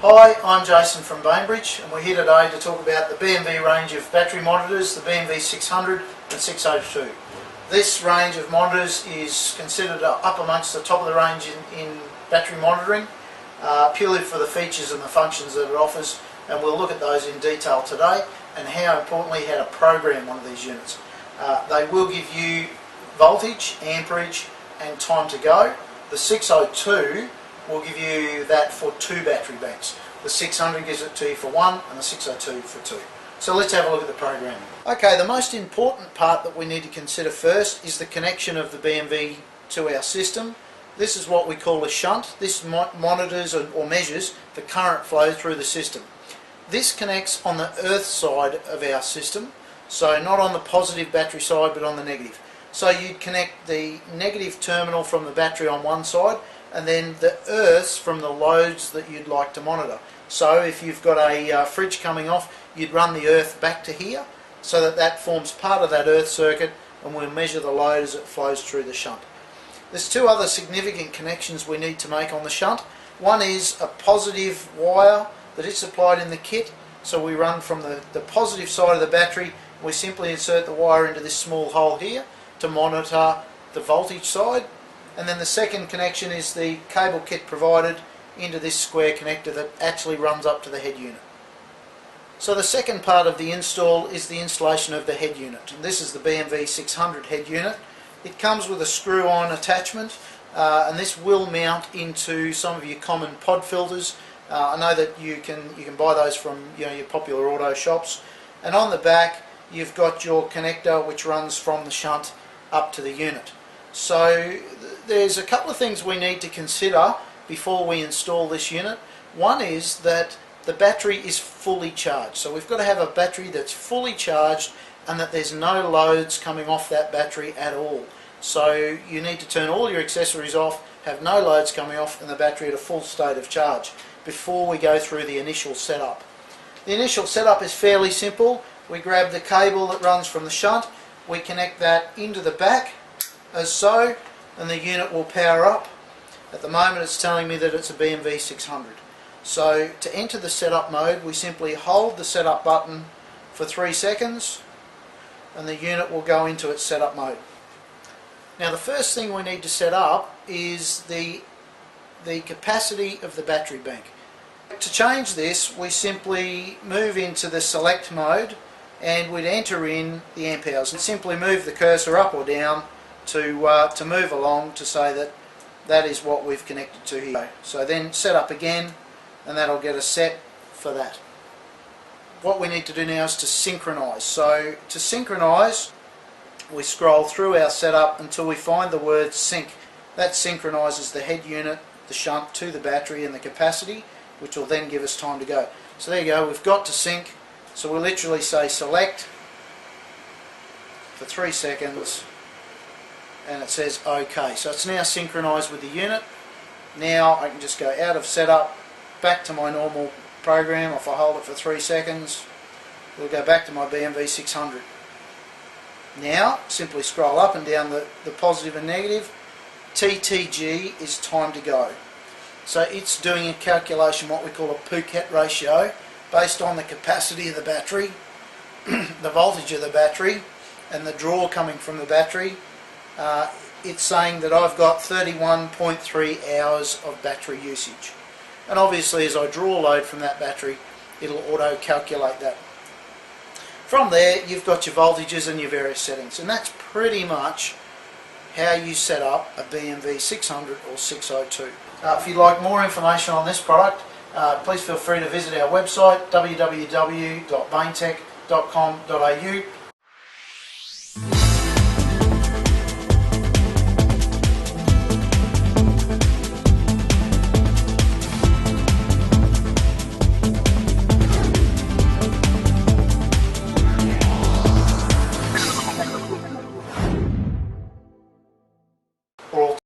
Hi, I'm Jason from Bainbridge and we're here today to talk about the BMV range of battery monitors, the BMV600 and 602. This range of monitors is considered up amongst the top of the range in battery monitoring, purely for the features and the functions that it offers, and we'll look at those in detail today and how importantly how to program one of these units. They will give you voltage, amperage and time to go. The 602 will give you that for 2 battery banks. The 600 gives it to you for 1 and the 602 for 2. So let's have a look at the programming. Okay, the most important part that we need to consider first is the connection of the BMV to our system. This is what we call a shunt. This monitors or measures the current flow through the system. This connects on the earth side of our system, so not on the positive battery side but on the negative. So you'd connect the negative terminal from the battery on one side and then the earths from the loads that you'd like to monitor. So if you've got a fridge coming off, you'd run the earth back to here so that that forms part of that earth circuit, and we'll measure the load as it flows through the shunt. There's 2 other significant connections we need to make on the shunt. One is a positive wire that is supplied in the kit, so we run from the positive side of the battery. We simply insert the wire into this small hole here to monitor the voltage side. And then the second connection is the cable kit provided into this square connector that actually runs up to the head unit. So the second part of the install is the installation of the head unit. And this is the BMV600 head unit. It comes with a screw-on attachment, and this will mount into some of your common pod filters. I know that you can buy those from your popular auto shops. And on the back you've got your connector which runs from the shunt up to the unit. So there's a couple of things we need to consider before we install this unit. One is that the battery is fully charged. So we've got to have a battery that's fully charged and that there's no loads coming off that battery at all. So you need to turn all your accessories off, have no loads coming off, and the battery at a full state of charge before we go through the initial setup. The initial setup is fairly simple. We grab the cable that runs from the shunt, we connect that into the back as so, and the unit will power up. At the moment it's telling me that it's a BMV600. So to enter the setup mode we simply hold the setup button for 3 seconds and the unit will go into its setup mode. Now the first thing we need to set up is the capacity of the battery bank. To change this we simply move into the select mode and we'd enter in the amp hours and simply move the cursor up or down to move along to say that that is what we've connected to here. So then set up again and that'll get us set for that. What we need to do now is to synchronize. So to synchronize we scroll through our setup until we find the word sync. That synchronizes the head unit, the shunt to the battery and the capacity, which will then give us time to go. So there you go, we've got to sync. So we'll literally say select for 3 seconds and it says OK. So it's now synchronized with the unit. Now I can just go out of setup, back to my normal program. If I hold it for 3 seconds, we'll go back to my BMV600. Now simply scroll up and down the positive and negative. TTG is time to go. So it's doing a calculation, what we call a Phuket ratio, based on the capacity of the battery, the voltage of the battery and the draw coming from the battery. It's saying that I've got 31.3 hours of battery usage, and obviously as I draw load from that battery it'll auto calculate that. From there you've got your voltages and your various settings, and that's pretty much how you set up a BMV600 or 602. If you'd like more information on this product, please feel free to visit our website www.baintech.com.au.